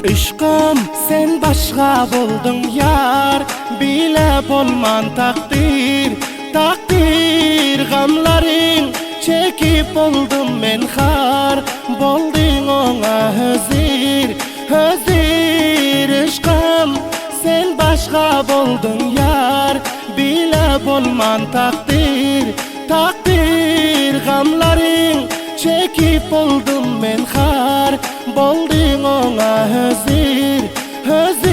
Işkım sen başka buldun yar, bile bolman takdir. Takdir gamların çekip oldum men har, boldun ona hızır, hızır. Işkım sen başka buldun yar, bile bolman takdir. Takdir gamların çekip oldum men har, boldun ona hızır, hızır.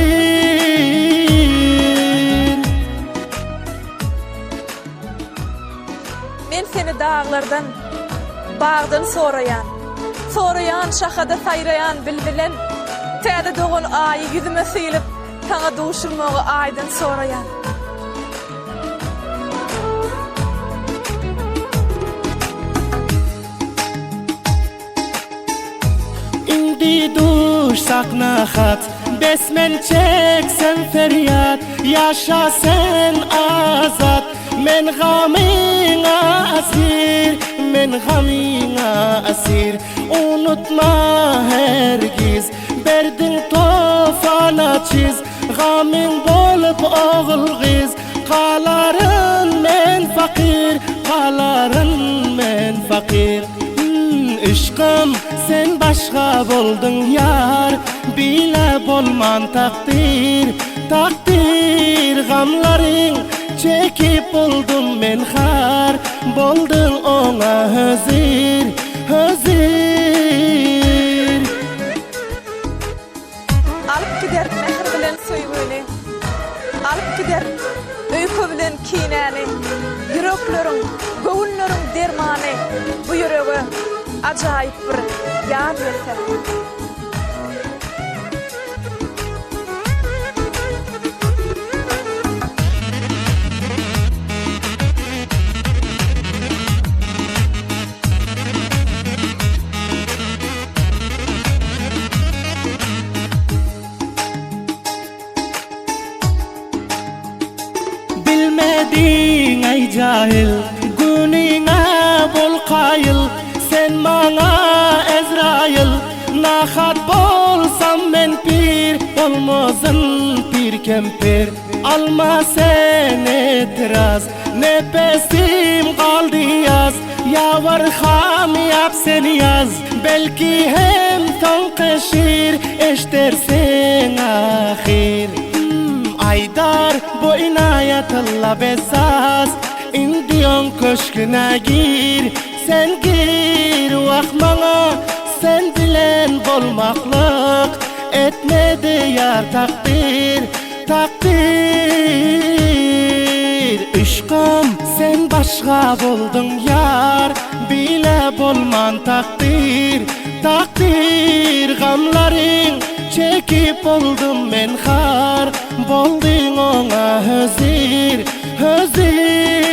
Men seni dağlardan, bağdan sorayan, şahada sayrayan bilbilen, täze doğan ayı yüzüme sıyılıp, sana duşurmağı aydan sorayan. Indi duşsak nahat, besmen çeksen feryat. Yaşa sen azat, men gamina asir, men gamina asir. Unutma hergiz, berdin tofana çiz. Gamin bolup oğul giz, qaların men fakir, qaların men fakir. Işkım sen başka buldun yar, bile bolman takdir. Takdir gamların çekip oldum men har, boldun ona hızır, hızır. Alıp gider mehr bilen söýgüni, alıp gider öýkü bilen kinäni. Yüreklerin, göwünlerin dermany, bu ýürege ajaýyp bir ýar berse. Bilmedin ey cahil, gününe bol qayıl. Sen bana Ezrail, nahat bolsam men pir, olmazın pir kempir. Alma sen etiraz, nefesim kaldı yaz. Yavar ham yap sen yaz, belki hem tanqışır, eştersen ahir. Aydar bu inayatullah besas, indiyon köşküne gir. Sen gir vakmana, sen bilen bolmaklık, etmedi yar takdir, takdir. Işkım sen başka buldun yar, bile bolman takdir. Takdir gamların çekip oldum men har, boldun ona hızır, hızır.